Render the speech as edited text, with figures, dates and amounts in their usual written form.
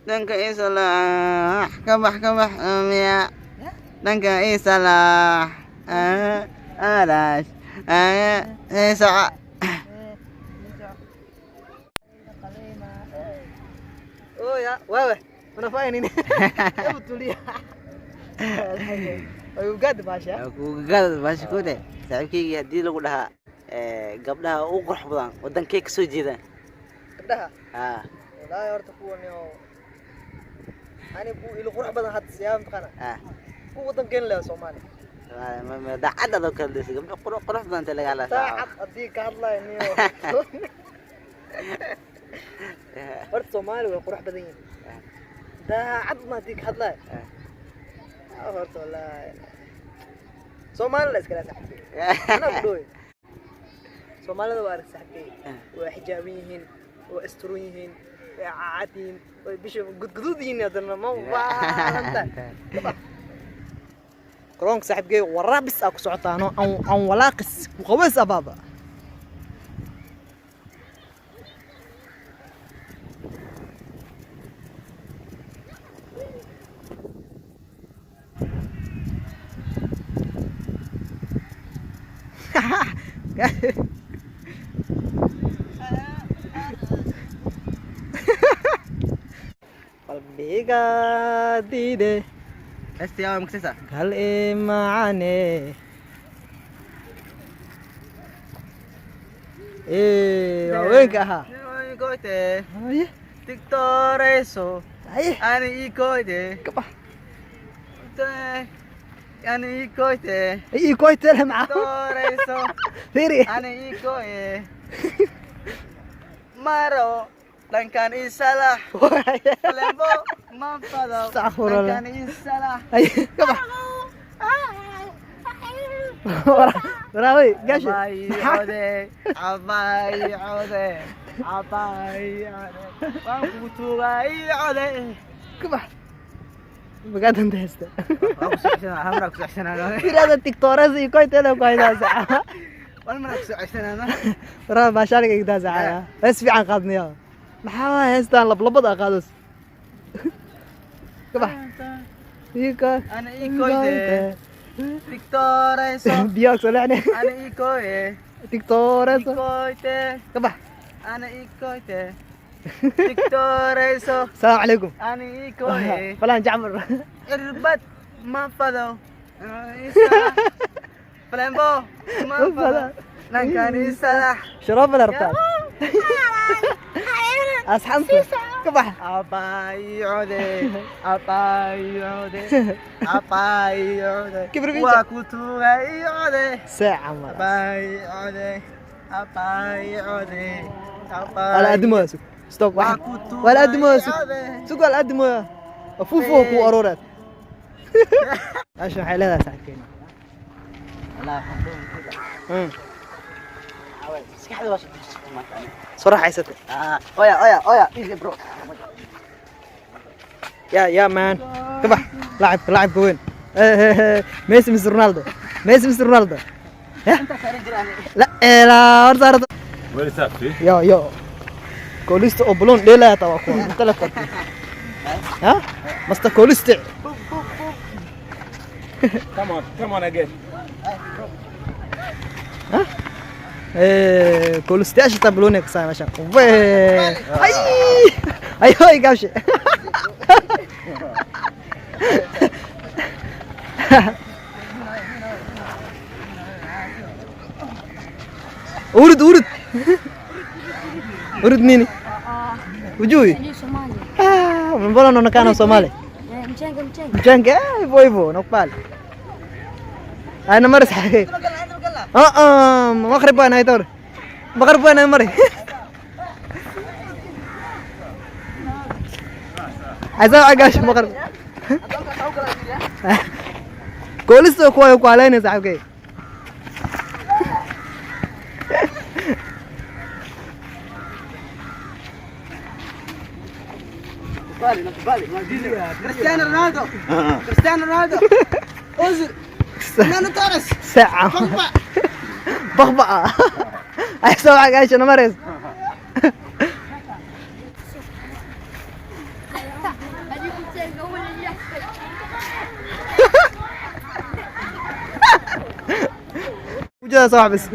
dhanka ii salaax ka bax miya dhanka ii salaax aadash heesaca oya wewe unafanya nini? Hebu tulia. Ugad baasha. gad bashkude saaxiibkayga hadii lagu dhahaa gabdhaha ugu qurux badan wadankee ka soo jeedaan gabdhaha haa walahi horta kuwan oo ani bu ilo qurux badan had siyaam taqana ku wadankeen la Soomaali ma daacad adoo kala dhis gabdho qurux badan inta laga hadlaa daacad hadii ka hadlayo niyo horta Soomaali way qurux badan yihiin daacad ma hadii ka hadlayo horta wallahi Soomaali la iskala saxay ana budooy Soomaalida waa arsaxay waa xijaabiyihiin waa asturan yihiin waa caadiin waa bisha gudgududiin hadana ma waanta كرونك صاحب جاي ورابس أكو سعطانو أو ولاقس وقوس أبابا قلبي قديده استيا مكسسة هل إيه معاني إيه وينك ها كويته أيه تكتوريسو أيه أنا كويته كبا أنا كويته إيه كويت له معاه توريسو فيري أنا كويه مارو dan kan isalah lembo mampado Astaghfirullah. dan kan isalah أيه كبا براوي قاشي abai ode bang butugai ode كبا بقعد انت هسه aku suksena hamra aku suksena في هذا التكتورة زي كويت له كويت ساعة wal mana aku suksena برا ما شارك كده ساعة بس في عن قادني يا محاوى هستان لبلبض أقادس كبا يكا ana ikoide Victoreso بياك سلعني ana ikoe تكتورة ikoite كبا ana ikoite Victoreso السلام عليكم ana ikoe فلان جعمر irbat mampado isalah Flambo mampado dan kan isalah شراب الأرطال أصحمت كبا abai ode كيف رجعت؟ waku tugai ode ساعة مرة abai ode على قد ما سوق ستوك واحد ولا قد ما سوق سوق على قد ما أفوفوك وأرورات عشان حيلها ساعتين صراحة عيستي oya bro يا مان كبح لاعب كوين ميسي مستر رونالدو لا لا ورزارة Where is that, see? يو كوليست أوبلون ليه لا يتوقع مختلف ها مست كوليست Come on again. ها كوليست ايش تبلونك صاير عشان ايوه يقاوش ورد ميني وجوي من بولون انا كانوا صومالي مشانك يبو نقبال انا مرس حقي مغرب انا يدور مغرب انا مري عايزة عقاش مغرب كولستو كواي علينا صاحبي Cristiano Ronaldo Ozil Fernando Torres ساعة بخبأ عايزة عقاش انا مرس وجهها صاحب بس